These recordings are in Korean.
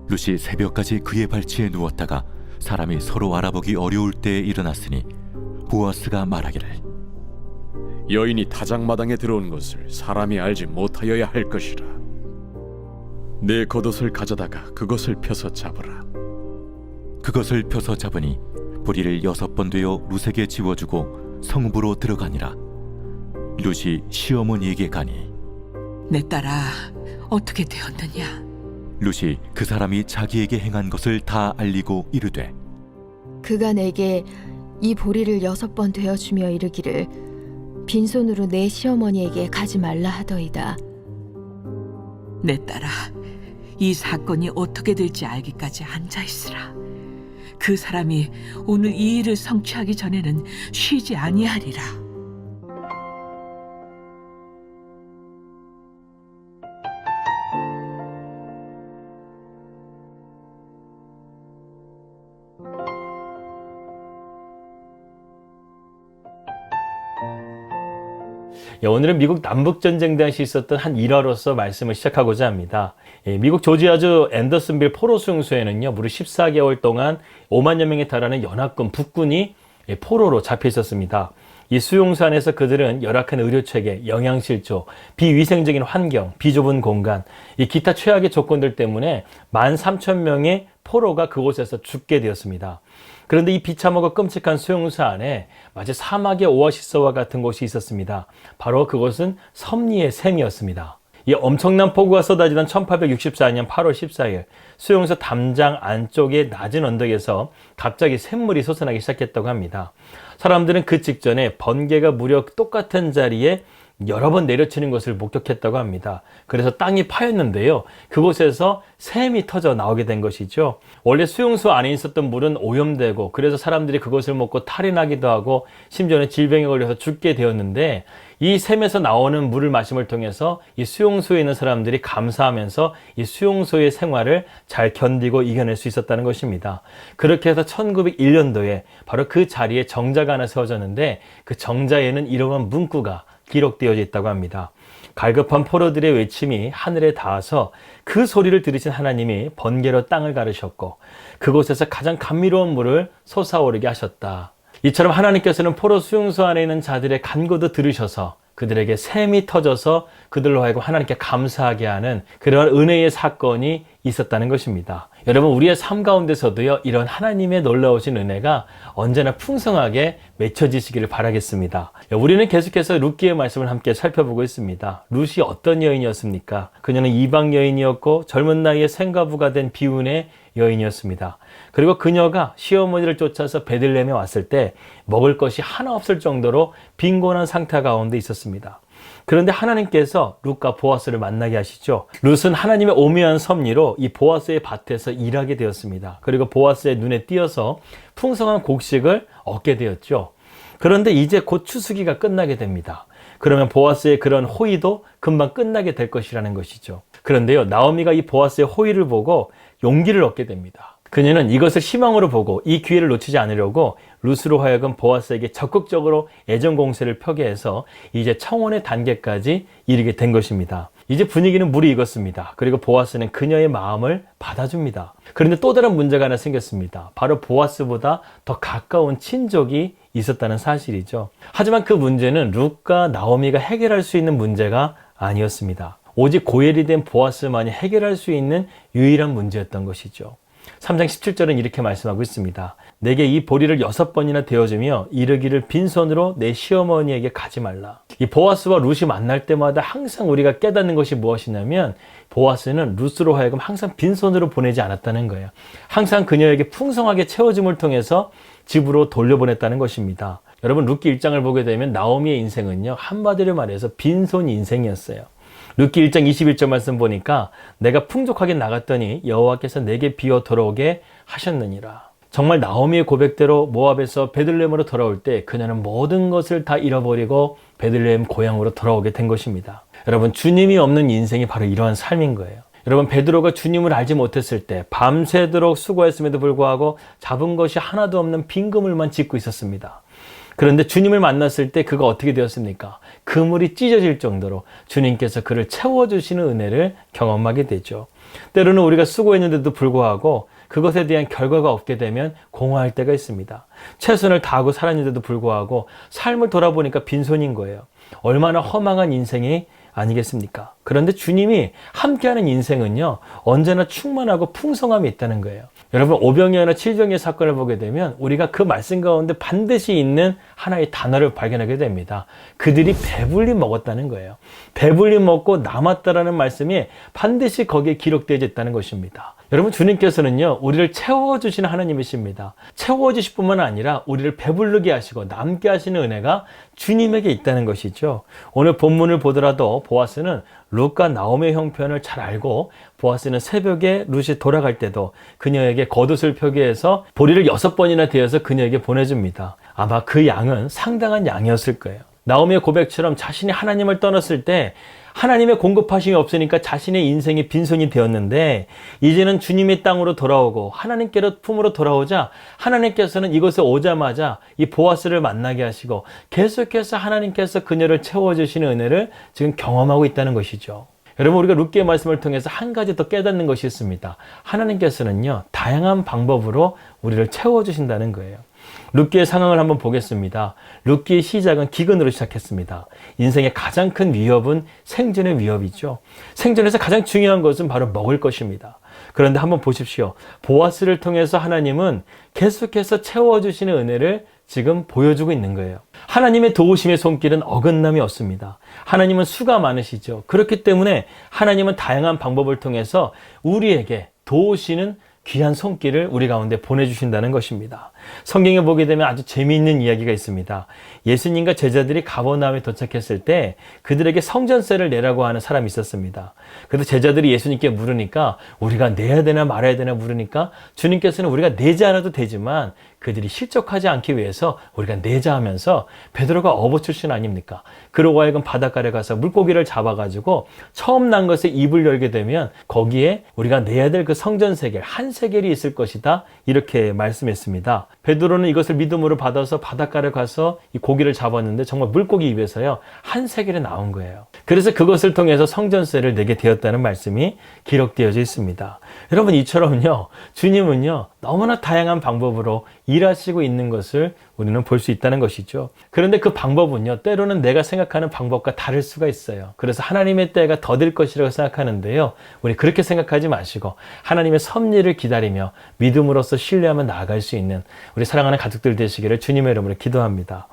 룻이 새벽까지 그의 발치에 누웠다가 사람이 서로 알아보기 어려울 때에 일어났으니 보아스가 말하기를 여인이 타작마당에 들어온 것을 사람이 알지 못하여야 할 것이라. 내 겉옷을 가져다가 그것을 펴서 잡으라. 그것을 펴서 잡으니 부리를 6번 되어 룻에게 지워주고 성읍으로 들어가니라. 룻이 시어머니에게 가니 내 딸아, 어떻게 되었느냐? 룻이 그 사람이 자기에게 행한 것을 다 알리고 이르되 그가 내게 이 보리를 6번 되어주며 이르기를 빈손으로 내 시어머니에게 가지 말라 하더이다. 내 딸아, 이 사건이 어떻게 될지 알기까지 앉아있으라. 그 사람이 오늘 이 일을 성취하기 전에는 쉬지 아니하리라. 오늘은 미국 남북전쟁 당시 있었던 한 일화로서 말씀을 시작하고자 합니다. 미국 조지아주 앤더슨빌 포로 수용소에는요, 무려 14개월 동안 5만여 명에 달하는 연합군 북군이 포로로 잡혀 있었습니다. 이 수용소 안에서 그들은 열악한 의료체계, 영양실조, 비위생적인 환경, 비좁은 공간, 이 기타 최악의 조건들 때문에 13,000명의 포로가 그곳에서 죽게 되었습니다. 그런데 이 비참하고 끔찍한 수용소 안에 마치 사막의 오아시스와 같은 곳이 있었습니다. 바로 그곳은 섭리의 샘이었습니다. 이 엄청난 폭우가 쏟아지던 1864년 8월 14일 수용소 담장 안쪽의 낮은 언덕에서 갑자기 샘물이 솟아나기 시작했다고 합니다. 사람들은 그 직전에 번개가 무려 똑같은 자리에 여러 번 내려치는 것을 목격했다고 합니다. 그래서 땅이 파였는데요, 그곳에서 샘이 터져 나오게 된 것이죠. 원래 수용소 안에 있었던 물은 오염되고 그래서 사람들이 그것을 먹고 탈이 나기도 하고 심지어는 질병에 걸려서 죽게 되었는데, 이 샘에서 나오는 물을 마심을 통해서 이 수용소에 있는 사람들이 감사하면서 이 수용소의 생활을 잘 견디고 이겨낼 수 있었다는 것입니다. 그렇게 해서 1901년도에 바로 그 자리에 정자가 하나 세워졌는데, 그 정자에는 이러한 문구가 기록되어져 있다고 합니다. 갈급한 포로들의 외침이 하늘에 닿아서 그 소리를 들으신 하나님이 번개로 땅을 가르셨고 그곳에서 가장 감미로운 물을 솟아오르게 하셨다. 이처럼 하나님께서는 포로 수용소 안에 있는 자들의 간구도 들으셔서 그들에게 샘이 터져서 그들로 하여금 하나님께 감사하게 하는 그러한 은혜의 사건이 있었다는 것입니다. 여러분, 우리의 삶 가운데서도요, 이런 하나님의 놀라우신 은혜가 언제나 풍성하게 맺혀지시기를 바라겠습니다. 우리는 계속해서 룻기의 말씀을 함께 살펴보고 있습니다. 룻이 어떤 여인이었습니까? 그녀는 이방 여인이었고 젊은 나이에 생가부가 된 비운의 여인이었습니다. 그리고 그녀가 시어머니를 쫓아서 베들레헴에 왔을 때 먹을 것이 하나 없을 정도로 빈곤한 상태 가운데 있었습니다. 그런데 하나님께서 룻과 보아스를 만나게 하시죠. 룻은 하나님의 오묘한 섭리로 이 보아스의 밭에서 일하게 되었습니다. 그리고 보아스의 눈에 띄어서 풍성한 곡식을 얻게 되었죠. 그런데 이제 곧 추수기가 끝나게 됩니다. 그러면 보아스의 그런 호의도 금방 끝나게 될 것이라는 것이죠. 그런데요, 나오미가 이 보아스의 호의를 보고 용기를 얻게 됩니다. 그녀는 이것을 희망으로 보고 이 기회를 놓치지 않으려고 룻으로 하여금 보아스에게 적극적으로 애정 공세를 펴게 해서 이제 청혼의 단계까지 이르게 된 것입니다. 이제 분위기는 물이 익었습니다. 그리고 보아스는 그녀의 마음을 받아줍니다. 그런데 또 다른 문제가 하나 생겼습니다. 바로 보아스보다 더 가까운 친족이 있었다는 사실이죠. 하지만 그 문제는 룻과 나오미가 해결할 수 있는 문제가 아니었습니다. 오직 고엘이 된 보아스만이 해결할 수 있는 유일한 문제였던 것이죠. 3장 17절은 이렇게 말씀하고 있습니다. 내게 이 보리를 6번이나 되어주며 이르기를 빈손으로 내 시어머니에게 가지 말라. 이 보아스와 룻이 만날 때마다 항상 우리가 깨닫는 것이 무엇이냐면, 보아스는 룻으로 하여금 항상 빈손으로 보내지 않았다는 거예요. 항상 그녀에게 풍성하게 채워줌을 통해서 집으로 돌려보냈다는 것입니다. 여러분, 룻기 1장을 보게 되면 나오미의 인생은요, 한마디로 말해서 빈손 인생이었어요. 룻기 1장 21절 말씀 보니까 내가 풍족하게 나갔더니 여호와께서 내게 비어 돌아오게 하셨느니라. 정말 나오미의 고백대로 모압에서 베들레헴으로 돌아올 때 그녀는 모든 것을 다 잃어버리고 베들레헴 고향으로 돌아오게 된 것입니다. 여러분, 주님이 없는 인생이 바로 이러한 삶인 거예요. 여러분, 베드로가 주님을 알지 못했을 때 밤새도록 수고했음에도 불구하고 잡은 것이 하나도 없는 빈 그물만 짚고 있었습니다. 그런데 주님을 만났을 때 그가 어떻게 되었습니까? 그물이 찢어질 정도로 주님께서 그를 채워주시는 은혜를 경험하게 되죠. 때로는 우리가 수고했는데도 불구하고 그것에 대한 결과가 없게 되면 공허할 때가 있습니다. 최선을 다하고 살았는데도 불구하고 삶을 돌아보니까 빈손인 거예요. 얼마나 허망한 인생이 아니겠습니까? 그런데 주님이 함께하는 인생은요, 언제나 충만하고 풍성함이 있다는 거예요. 여러분, 오병이어나 칠병이어 사건을 보게 되면 우리가 그 말씀 가운데 반드시 있는 하나의 단어를 발견하게 됩니다. 그들이 배불리 먹었다는 거예요. 배불리 먹고 남았다라는 말씀이 반드시 거기에 기록되어 있다는 것입니다. 여러분, 주님께서는요, 우리를 채워주시는 하나님이십니다. 채워주실 뿐만 아니라 우리를 배부르게 하시고 남게 하시는 은혜가 주님에게 있다는 것이죠. 오늘 본문을 보더라도 보아스는 룻과 나오미의 형편을 잘 알고, 보아스는 새벽에 룻이 돌아갈 때도 그녀에게 겉옷을 펴게 해서 보리를 6번이나 되어서 그녀에게 보내줍니다. 아마 그 양은 상당한 양이었을 거예요. 나오미의 고백처럼 자신이 하나님을 떠났을 때 하나님의 공급하심이 없으니까 자신의 인생이 빈손이 되었는데, 이제는 주님의 땅으로 돌아오고 하나님께로 품으로 돌아오자 하나님께서는 이곳에 오자마자 이 보아스를 만나게 하시고 계속해서 하나님께서 그녀를 채워주시는 은혜를 지금 경험하고 있다는 것이죠. 여러분, 우리가 룻기의 말씀을 통해서 한 가지 더 깨닫는 것이 있습니다. 하나님께서는요, 다양한 방법으로 우리를 채워주신다는 거예요. 룻기의 상황을 한번 보겠습니다. 룻기의 시작은 기근으로 시작했습니다. 인생의 가장 큰 위협은 생존의 위협이죠. 생존에서 가장 중요한 것은 바로 먹을 것입니다. 그런데 한번 보십시오. 보아스를 통해서 하나님은 계속해서 채워주시는 은혜를 지금 보여주고 있는 거예요. 하나님의 도우심의 손길은 어긋남이 없습니다. 하나님은 수가 많으시죠. 그렇기 때문에 하나님은 다양한 방법을 통해서 우리에게 도우시는 귀한 손길을 우리 가운데 보내주신다는 것입니다. 성경에 보게 되면 아주 재미있는 이야기가 있습니다. 예수님과 제자들이 가버나움에 도착했을 때 그들에게 성전세를 내라고 하는 사람이 있었습니다. 그래서 제자들이 예수님께 물으니까, 우리가 내야 되나 말아야 되나 물으니까 주님께서는 우리가 내지 않아도 되지만 그들이 실족하지 않기 위해서 우리가 내자 하면서, 베드로가 어부 출신 아닙니까? 그러고 하여금 바닷가에 가서 물고기를 잡아가지고 처음 난 것에 입을 열게 되면 거기에 우리가 내야 될 그 성전세겔, 한 세겔이 있을 것이다, 이렇게 말씀했습니다. 베드로는 이것을 믿음으로 받아서 바닷가에 가서 이 고기를 잡았는데 정말 물고기 입에서요, 한 세겔이 나온 거예요. 그래서 그것을 통해서 성전세를 내게 되었다는 말씀이 기록되어져 있습니다. 여러분, 이처럼요, 주님은요, 너무나 다양한 방법으로 일하시고 있는 것을 우리는 볼 수 있다는 것이죠. 그런데 그 방법은요, 때로는 내가 생각하는 방법과 다를 수가 있어요. 그래서 하나님의 때가 더딜 것이라고 생각하는데요, 우리 그렇게 생각하지 마시고 하나님의 섭리를 기다리며 믿음으로써 신뢰하며 나아갈 수 있는 우리 사랑하는 가족들 되시기를 주님의 이름으로 기도합니다.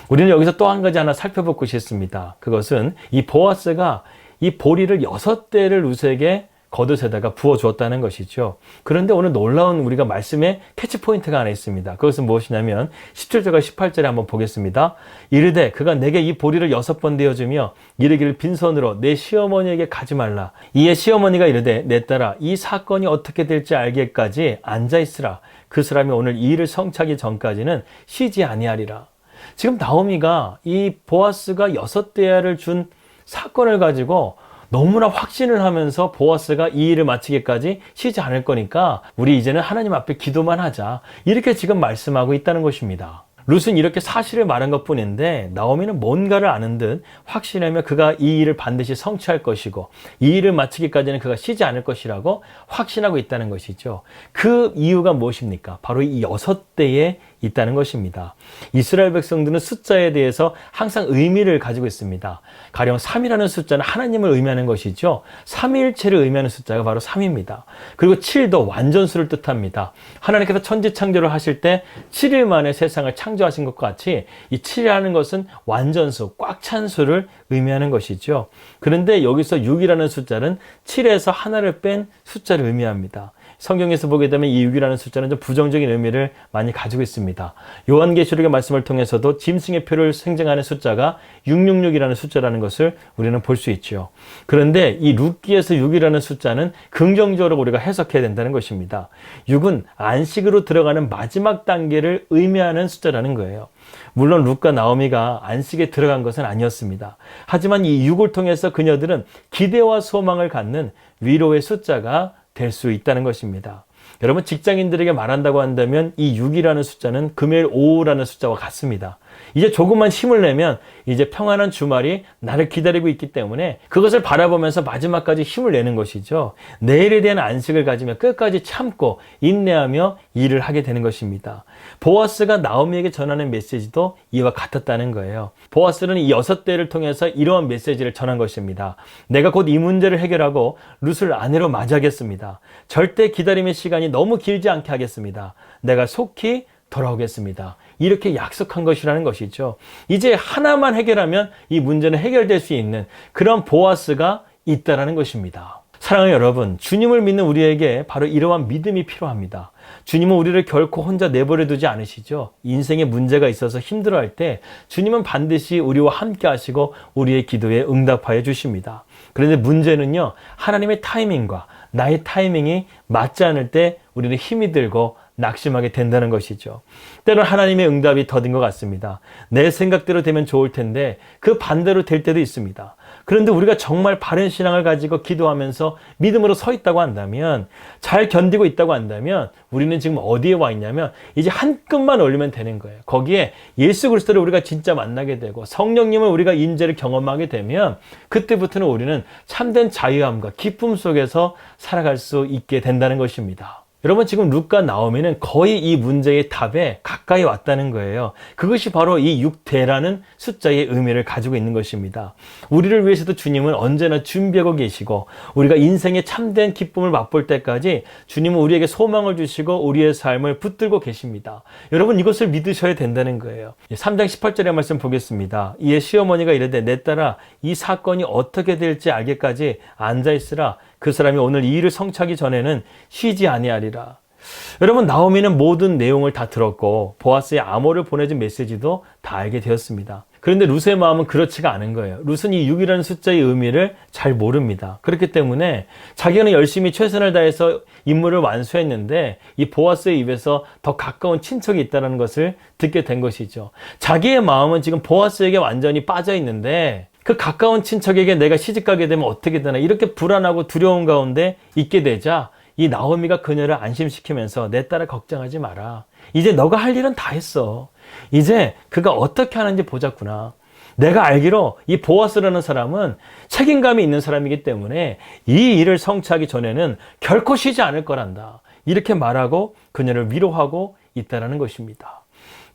우리는 여기서 또 한 가지 하나 살펴볼 것이 있습니다. 그것은 이 보아스가 이 보리를 6대를 룻에게 겉옷에다가 부어주었다는 것이죠. 그런데 오늘 놀라운 우리가 말씀에 캐치포인트가 하나 있습니다. 그것은 무엇이냐면 17절과 18절에 한번 보겠습니다. 이르되 그가 내게 이 보리를 6번 되어주며 이르기를 빈손으로 내 시어머니에게 가지 말라. 이에 시어머니가 이르되 내 딸아, 이 사건이 어떻게 될지 알기까지 앉아있으라. 그 사람이 오늘 이 일을 성취하기 전까지는 쉬지 아니하리라. 지금 나오미가 이 보아스가 6대야를 준 사건을 가지고 너무나 확신을 하면서 보아스가 이 일을 마치기까지 쉬지 않을 거니까 우리 이제는 하나님 앞에 기도만 하자, 이렇게 지금 말씀하고 있다는 것입니다. 룻은 이렇게 사실을 말한 것뿐인데 나오미는 뭔가를 아는 듯 확신하며 그가 이 일을 반드시 성취할 것이고 이 일을 마치기까지는 그가 쉬지 않을 것이라고 확신하고 있다는 것이죠. 그 이유가 무엇입니까? 바로 이 6대에 있다는 것입니다. 이스라엘 백성들은 숫자에 대해서 항상 의미를 가지고 있습니다. 가령 3이라는 숫자는 하나님을 의미하는 것이죠. 삼위일체를 의미하는 숫자가 바로 3입니다. 그리고 7도 완전수를 뜻합니다. 하나님께서 천지창조를 하실 때 7일 만에 세상을 창조하신 것과 같이 이 7이라는 것은 완전수, 꽉 찬 수를 의미하는 것이죠. 그런데 여기서 6이라는 숫자는 7에서 하나를 뺀 숫자를 의미합니다. 성경에서 보게 되면 이 6이라는 숫자는 좀 부정적인 의미를 많이 가지고 있습니다. 요한계시록의 말씀을 통해서도 짐승의 표를 생성하는 숫자가 666이라는 숫자라는 것을 우리는 볼 수 있죠. 그런데 이 룻기에서 6이라는 숫자는 긍정적으로 우리가 해석해야 된다는 것입니다. 6은 안식으로 들어가는 마지막 단계를 의미하는 숫자라는 거예요. 물론 룻과 나오미가 안식에 들어간 것은 아니었습니다. 하지만 이 6을 통해서 그녀들은 기대와 소망을 갖는 위로의 숫자가 될 수 있다는 것입니다. 여러분, 직장인들에게 말한다고 한다면 이 6이라는 숫자는 금요일 오후라는 숫자와 같습니다. 이제 조금만 힘을 내면 이제 평안한 주말이 나를 기다리고 있기 때문에 그것을 바라보면서 마지막까지 힘을 내는 것이죠. 내일에 대한 안식을 가지며 끝까지 참고 인내하며 일을 하게 되는 것입니다. 보아스가 나오미에게 전하는 메시지도 이와 같았다는 거예요. 보아스는 이 6대를 통해서 이러한 메시지를 전한 것입니다. 내가 곧 이 문제를 해결하고 룻을 아내로 맞이하겠습니다. 절대 기다림의 시간이 너무 길지 않게 하겠습니다. 내가 속히 돌아오겠습니다. 이렇게 약속한 것이라는 것이죠. 이제 하나만 해결하면 이 문제는 해결될 수 있는 그런 보아스가 있다라는 것입니다. 사랑하는 여러분, 주님을 믿는 우리에게 바로 이러한 믿음이 필요합니다. 주님은 우리를 결코 혼자 내버려 두지 않으시죠. 인생에 문제가 있어서 힘들어할 때 주님은 반드시 우리와 함께 하시고 우리의 기도에 응답하여 주십니다. 그런데 문제는요, 하나님의 타이밍과 나의 타이밍이 맞지 않을 때 우리는 힘이 들고 낙심하게 된다는 것이죠. 때로는 하나님의 응답이 더딘 것 같습니다. 내 생각대로 되면 좋을 텐데 그 반대로 될 때도 있습니다. 그런데 우리가 정말 바른 신앙을 가지고 기도하면서 믿음으로 서 있다고 한다면, 잘 견디고 있다고 한다면 우리는 지금 어디에 와 있냐면 이제 한 끗만 올리면 되는 거예요. 거기에 예수 그리스도를 우리가 진짜 만나게 되고 성령님을 우리가 임재를 경험하게 되면 그때부터는 우리는 참된 자유함과 기쁨 속에서 살아갈 수 있게 된다는 것입니다. 여러분, 지금 룻과 나오미는 거의 이 문제의 답에 가까이 왔다는 거예요. 그것이 바로 이 6대라는 숫자의 의미를 가지고 있는 것입니다. 우리를 위해서도 주님은 언제나 준비하고 계시고 우리가 인생의 참된 기쁨을 맛볼 때까지 주님은 우리에게 소망을 주시고 우리의 삶을 붙들고 계십니다. 여러분, 이것을 믿으셔야 된다는 거예요. 3장 18절의 말씀 보겠습니다. 이에 시어머니가 이르되 내 딸아 이 사건이 어떻게 될지 알기까지 앉아있으라. 그 사람이 오늘 이 일을 성취하기 전에는 쉬지 아니하리라. 여러분, 나오미는 모든 내용을 다 들었고 보아스의 암호를 보내준 메시지도 다 알게 되었습니다. 그런데 룻의 마음은 그렇지가 않은 거예요. 룻은 이 6이라는 숫자의 의미를 잘 모릅니다. 그렇기 때문에 자기는 열심히 최선을 다해서 임무를 완수했는데 이 보아스의 입에서 더 가까운 친척이 있다는 것을 듣게 된 것이죠. 자기의 마음은 지금 보아스에게 완전히 빠져 있는데 그 가까운 친척에게 내가 시집가게 되면 어떻게 되나 이렇게 불안하고 두려운 가운데 있게 되자 이 나오미가 그녀를 안심시키면서 내 딸아 걱정하지 마라. 이제 너가 할 일은 다 했어. 이제 그가 어떻게 하는지 보자꾸나. 내가 알기로 이 보아스라는 사람은 책임감이 있는 사람이기 때문에 이 일을 성취하기 전에는 결코 쉬지 않을 거란다. 이렇게 말하고 그녀를 위로하고 있다는 것입니다.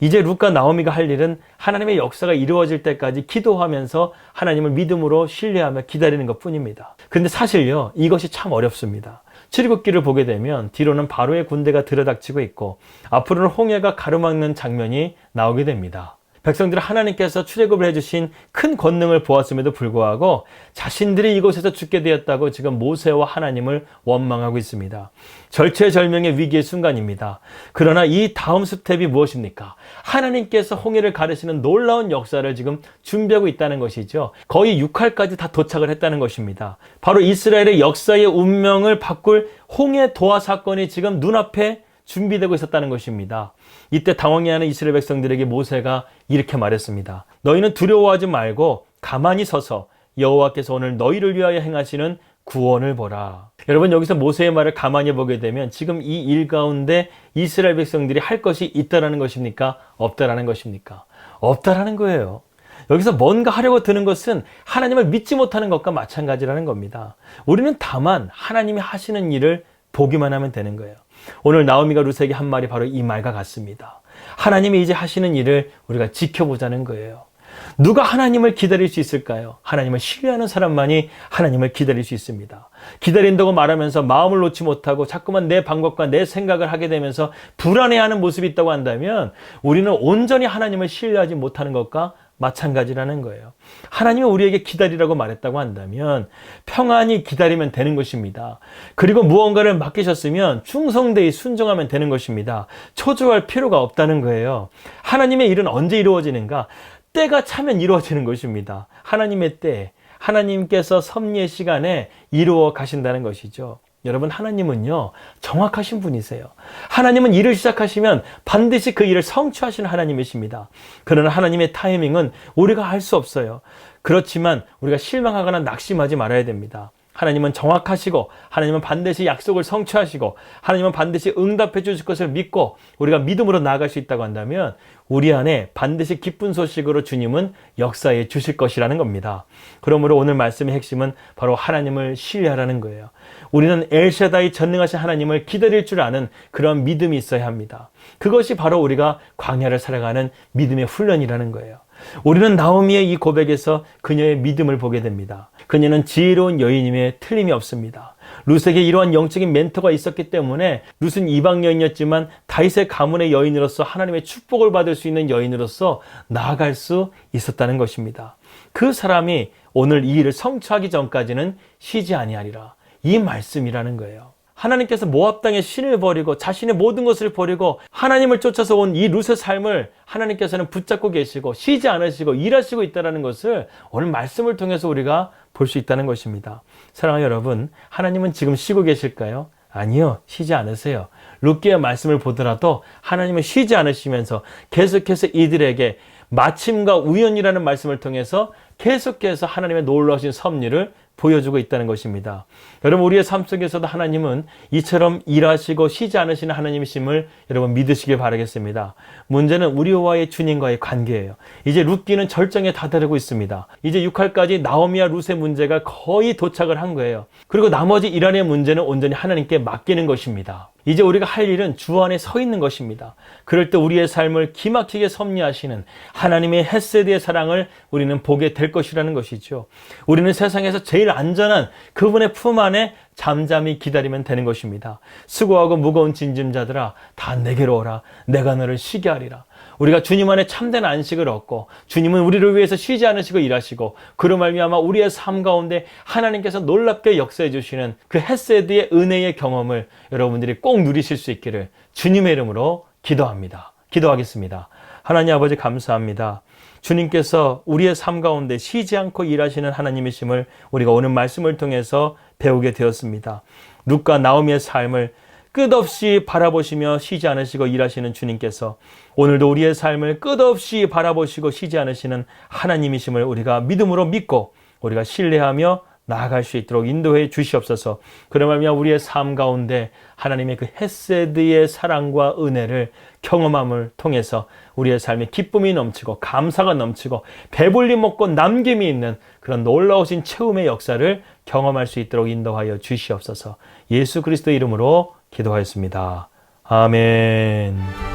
이제 룻과 나오미가 할 일은 하나님의 역사가 이루어질 때까지 기도하면서 하나님을 믿음으로 신뢰하며 기다리는 것뿐입니다. 그런데 사실요, 이것이 참 어렵습니다. 출애굽기를 보게 되면 뒤로는 바로의 군대가 들어닥치고 있고 앞으로는 홍해가 가로막는 장면이 나오게 됩니다. 백성들은 하나님께서 출애굽을 해주신 큰 권능을 보았음에도 불구하고 자신들이 이곳에서 죽게 되었다고 지금 모세와 하나님을 원망하고 있습니다. 절체절명의 위기의 순간입니다. 그러나 이 다음 스텝이 무엇입니까? 하나님께서 홍해를 가르시는 놀라운 역사를 지금 준비하고 있다는 것이죠. 거의 6할까지 다 도착을 했다는 것입니다. 바로 이스라엘의 역사의 운명을 바꿀 홍해 도하 사건이 지금 눈앞에 준비되고 있었다는 것입니다. 이때 당황해하는 이스라엘 백성들에게 모세가 이렇게 말했습니다. 너희는 두려워하지 말고 가만히 서서 여호와께서 오늘 너희를 위하여 행하시는 구원을 보라. 여러분, 여기서 모세의 말을 가만히 보게 되면 지금 이 일 가운데 이스라엘 백성들이 할 것이 있다라는 것입니까? 없다라는 것입니까? 없다라는 거예요. 여기서 뭔가 하려고 드는 것은 하나님을 믿지 못하는 것과 마찬가지라는 겁니다. 우리는 다만 하나님이 하시는 일을 보기만 하면 되는 거예요. 오늘 나오미가 룻에게 한 말이 바로 이 말과 같습니다. 하나님이 이제 하시는 일을 우리가 지켜보자는 거예요. 누가 하나님을 기다릴 수 있을까요? 하나님을 신뢰하는 사람만이 하나님을 기다릴 수 있습니다. 기다린다고 말하면서 마음을 놓지 못하고 자꾸만 내 방법과 내 생각을 하게 되면서 불안해하는 모습이 있다고 한다면 우리는 온전히 하나님을 신뢰하지 못하는 것과 마찬가지라는 거예요. 하나님이 우리에게 기다리라고 말했다고 한다면 평안히 기다리면 되는 것입니다. 그리고 무언가를 맡기셨으면 충성되이 순종하면 되는 것입니다. 초조할 필요가 없다는 거예요. 하나님의 일은 언제 이루어지는가? 때가 차면 이루어지는 것입니다. 하나님의 때, 하나님께서 섭리의 시간에 이루어 가신다는 것이죠. 여러분, 하나님은요 정확하신 분이세요. 하나님은 일을 시작하시면 반드시 그 일을 성취하시는 하나님이십니다. 그러나 하나님의 타이밍은 우리가 알 수 없어요. 그렇지만 우리가 실망하거나 낙심하지 말아야 됩니다. 하나님은 정확하시고 하나님은 반드시 약속을 성취하시고 하나님은 반드시 응답해 주실 것을 믿고 우리가 믿음으로 나아갈 수 있다고 한다면 우리 안에 반드시 기쁜 소식으로 주님은 역사해 주실 것이라는 겁니다. 그러므로 오늘 말씀의 핵심은 바로 하나님을 신뢰하라는 거예요. 우리는 엘샤다이 전능하신 하나님을 기다릴 줄 아는 그런 믿음이 있어야 합니다. 그것이 바로 우리가 광야를 살아가는 믿음의 훈련이라는 거예요. 우리는 나오미의 이 고백에서 그녀의 믿음을 보게 됩니다. 그녀는 지혜로운 여인임에 틀림이 없습니다. 룻에게 이러한 영적인 멘토가 있었기 때문에 룻은 이방 여인이었지만 다윗의 가문의 여인으로서 하나님의 축복을 받을 수 있는 여인으로서 나아갈 수 있었다는 것입니다. 그 사람이 오늘 이 일을 성취하기 전까지는 쉬지 아니하리라. 이 말씀이라는 거예요. 하나님께서 모압 땅의 신을 버리고 자신의 모든 것을 버리고 하나님을 쫓아서 온 이 룻의 삶을 하나님께서는 붙잡고 계시고 쉬지 않으시고 일하시고 있다는 것을 오늘 말씀을 통해서 우리가 볼 수 있다는 것입니다. 사랑하는 여러분, 하나님은 지금 쉬고 계실까요? 아니요, 쉬지 않으세요. 룻기의 말씀을 보더라도 하나님은 쉬지 않으시면서 계속해서 이들에게 마침과 우연이라는 말씀을 통해서 계속해서 하나님의 놀라우신 섭리를 보여주고 있다는 것입니다. 여러분, 우리의 삶 속에서도 하나님은 이처럼 일하시고 쉬지 않으시는 하나님이심을 여러분 믿으시길 바라겠습니다. 문제는 우리와의 주님과의 관계예요. 이제 룻기는 절정에 다다르고 있습니다. 이제 6할까지 나오미와 룻의 문제가 거의 도착을 한 거예요. 그리고 나머지 이란의 문제는 온전히 하나님께 맡기는 것입니다. 이제 우리가 할 일은 주 안에 서 있는 것입니다. 그럴 때 우리의 삶을 기막히게 섭리하시는 하나님의 헤세드의 사랑을 우리는 보게 될 것이라는 것이죠. 우리는 세상에서 제일 안전한 그분의 품 안에 잠잠히 기다리면 되는 것입니다. 수고하고 무거운 짐짐자들아 다 내게로 오라. 내가 너를 쉬게 하리라. 우리가 주님 안에 참된 안식을 얻고 주님은 우리를 위해서 쉬지 않으시고 일하시고 그로 말미암아 우리의 삶 가운데 하나님께서 놀랍게 역사해 주시는 그 헤세드의 은혜의 경험을 여러분들이 꼭 누리실 수 있기를 주님의 이름으로 기도합니다. 기도하겠습니다. 하나님 아버지 감사합니다. 주님께서 우리의 삶 가운데 쉬지 않고 일하시는 하나님이심을 우리가 오늘 말씀을 통해서 배우게 되었습니다. 룻과 나오미의 삶을 끝없이 바라보시며 쉬지 않으시고 일하시는 주님께서 오늘도 우리의 삶을 끝없이 바라보시고 쉬지 않으시는 하나님이심을 우리가 믿음으로 믿고 우리가 신뢰하며 나아갈 수 있도록 인도해 주시옵소서. 그러면 우리의 삶 가운데 하나님의 그 헤세드의 사랑과 은혜를 경험함을 통해서 우리의 삶에 기쁨이 넘치고 감사가 넘치고 배불리 먹고 남김이 있는 그런 놀라우신 체험의 역사를 경험할 수 있도록 인도하여 주시옵소서. 예수 그리스도 이름으로 기도하였습니다. 아멘.